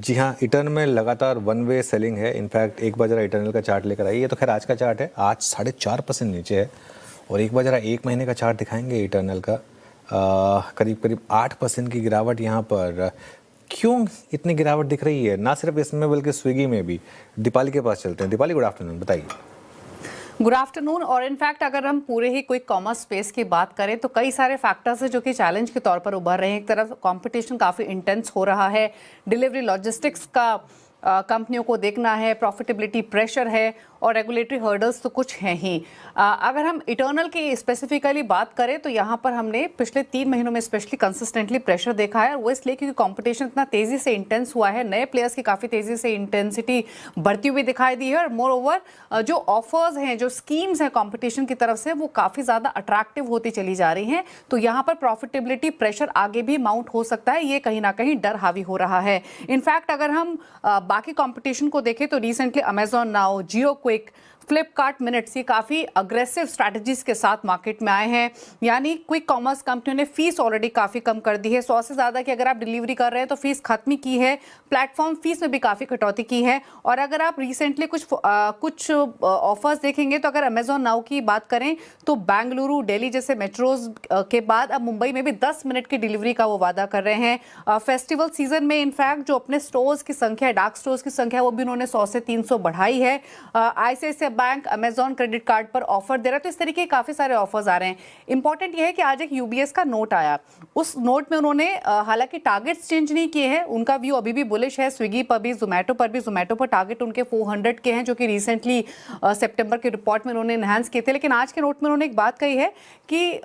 जी हाँ, इटर्न में लगातार वन वे सेलिंग है। इनफैक्ट एक बार जरा इटर्नल का चार्ट लेकर आइए। ये तो खैर आज का चार्ट है, आज 4.5% नीचे है। और एक बार जरा एक महीने का चार्ट दिखाएंगे इटर्नल का, करीब करीब 8% की गिरावट यहाँ पर। क्यों इतनी गिरावट दिख रही है? ना सिर्फ इसमें बल्कि स्विगी में भी। दीपाली के पास चलते हैं। दीपाली, गुड आफ्टरनून, बताइए। Good afternoon. और इनफैक्ट अगर हम पूरे ही क्विक कॉमर्स स्पेस की बात करें तो कई सारे फैक्टर्स हैं जो कि चैलेंज के तौर पर उभर रहे हैं। एक तरफ कंपटीशन काफ़ी इंटेंस हो रहा है, डिलीवरी लॉजिस्टिक्स का कंपनियों को देखना है, प्रॉफिटेबिलिटी प्रेशर है और रेगुलेटरी हर्डल्स तो कुछ हैं ही। अगर हम इटर्नल की स्पेसिफिकली बात करें तो यहाँ पर हमने पिछले 3 महीनों में स्पेशली कंसिस्टेंटली प्रेशर देखा है। और वो इसलिए क्योंकि कंपटीशन इतना तेज़ी से इंटेंस हुआ है, नए प्लेयर्स की काफ़ी तेज़ी से इंटेंसिटी बढ़ती हुई दिखाई दी है। और मोर ओवर जो ऑफर्स हैं, जो स्कीम्स हैं कंपटीशन की तरफ से, वो काफ़ी ज़्यादा अट्रैक्टिव होती चली जा रही हैं। तो यहाँ पर प्रॉफिटेबिलिटी प्रेशर आगे भी माउंट हो सकता है, ये कहीं ना कहीं डर हावी हो रहा है। इनफैक्ट अगर हम बाकी कंपटीशन को देखें तो रिसेंटली अमेजॉन नाउ, जियो क्विक, फ्लिपकार्ट मिनट्स, ये काफ़ी अग्रेसिव स्ट्रैटेजीज के साथ मार्केट में आए हैं। यानी क्विक कॉमर्स कंपनियों ने फीस ऑलरेडी काफ़ी कम कर दी है। 100 से ज़्यादा की अगर आप डिलीवरी कर रहे हैं तो फीस खत्म की है। प्लेटफॉर्म फीस में भी काफ़ी कटौती की है। और अगर आप रिसेंटली कुछ ऑफर्स देखेंगे तो अगर अमेजॉन नाउ की बात करें तो बेंगलुरु, दिल्ली जैसे मेट्रोज के बाद अब मुंबई में भी 10 मिनट की डिलीवरी का वो वादा कर रहे हैं। फेस्टिवल सीजन में इनफैक्ट जो अपने स्टोर्स की संख्या, डार्क स्टोर्स की संख्या, वो भी उन्होंने 100 से 300 बढ़ाई है। ICICI bank Amazon credit card पर ऑफर दे रहा है। तो इस तरीके के काफी सारे ऑफर्स आ रहे हैं। इंपॉर्टेंट यह है कि आज एक UBS का नोट आया, उस नोट में उन्होंने हालांकि टारगेट्स चेंज नहीं किए हैं। उनका व्यू अभी भी बुलिश है। स्विगी पर भी, जोमेटो पर भी। जोमेटो पर टारगेट उनके 400 के हैं, जो कि रिसेंटली सितंबर के रिपोर्ट में उन्होंने एनहांस किए थे। लेकिन आज के नोट में उन्होंने एक बात कही है कि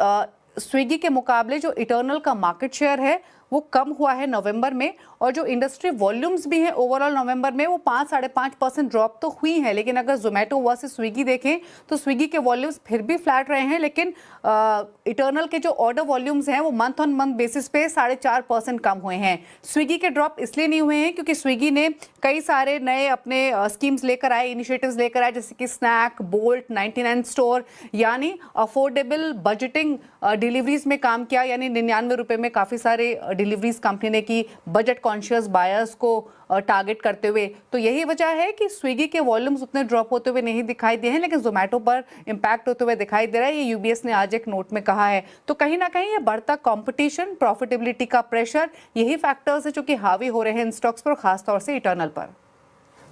स्विगी के मुकाबले जो इटर्नल का मार्केट शेयर है वो कम हुआ है नवंबर में। और जो इंडस्ट्री वॉल्यूम्स भी हैं ओवरऑल नवंबर में, वो 5-5.5% ड्रॉप तो हुई है। लेकिन अगर जोमेटो वर्सेस स्विगी देखें तो स्विगी के वॉल्यूम्स फिर भी फ्लैट रहे हैं। लेकिन इटर्नल के जो ऑर्डर वॉल्यूम्स हैं वो मंथ ऑन मंथ बेसिस पे 4.5% कम हुए हैं। स्विगी के ड्रॉप इसलिए नहीं हुए हैं क्योंकि स्विगी ने कई सारे नए अपने स्कीम्स लेकर आए, इनिशिएटिव्स लेकर आए, जैसे कि स्नैक, बोल्ट, 99 स्टोर, यानी अफोर्डेबल बजटिंग डिलीवरीज में काम किया। यानी 99 रुपये में काफ़ी सारे डिलीवरीज कंपनी ने की, बजट कॉन्शियस बायर्स को टारगेट करते हुए। तो यही वजह है कि स्विगी के वॉल्यूम्स उतने ड्रॉप होते हुए नहीं दिखाई दिए हैं, लेकिन जोमेटो पर इंपैक्ट होते हुए दिखाई दे रहा है। ये UBS ने आज एक नोट में कहा है। तो कहीं ना कहीं ये बढ़ता कंपटीशन, प्रॉफिटेबिलिटी का प्रेशर, यही फैक्टर्स है जो कि हावी हो रहे हैं इन स्टॉक्स पर, खासतौर से इटर्नल पर।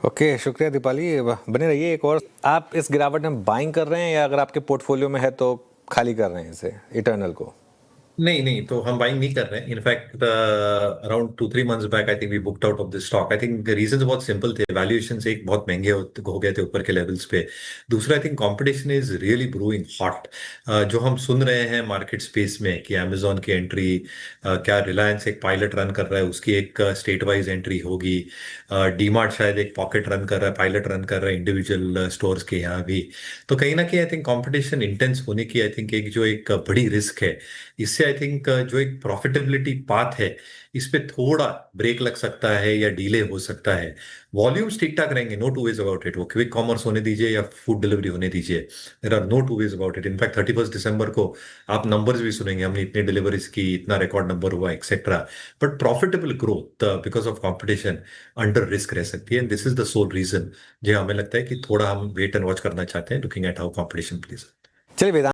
ओके, शुक्रिया दीपाली, बने रहिए। एक और, आप इस गिरावट में बाइंग कर रहे हैं या अगर आपके पोर्टफोलियो में है तो खाली कर रहे हैं इसे, इटर्नल को? नहीं, तो हम बाइंग नहीं कर रहे हैं। In fact around 2-3 months back I think we booked out of this stock. I think reasons बहुत सिंपल थे। वैल्यूएशन से एक बहुत महंगे हो गए थे ऊपर के लेवल्स पे। दूसरा, I think competition is really brewing hot. जो हम सुन रहे हैं मार्केट स्पेस में कि अमेजोन की एंट्री, क्या रिलायंस एक पायलट रन कर रहा है, उसकी एक स्टेट वाइज एंट्री होगी। डीमार्ट शायद एक पॉकेट रन कर रहा है, पायलट रन कर रहा है इंडिविजुअल स्टोर्स के यहाँ भी। तो कहीं ना कहीं आई थिंक कंपटीशन इंटेंस होने की आई थिंक एक बड़ी रिस्क है। इससे आई थिंक जो एक प्रॉफिटेबिलिटी पाथ है, इस पे थोड़ा ब्रेक लग सकता है या डीले हो सकता है। वॉल्यूम्स ठीक ठाक रहेंगे, no two ways about it. वो क्विक कॉमर्स होने दीजिए या फूड डिलीवरी होने दीजिए, there are no two ways about it. In fact 31 दिसंबर को आप नंबर्स भी सुनेंगे, हमने इतने डिलीवरीज की, इतना रिकॉर्ड नंबर हुआ, etcetera. But profitable growth because of competition under risk रह सकती है। This is the sole reason जो हमें लगता है कि थोड़ा हम वेट एंड वॉच करना चाहते हैं, looking at how competition please. चलिए वेदांत।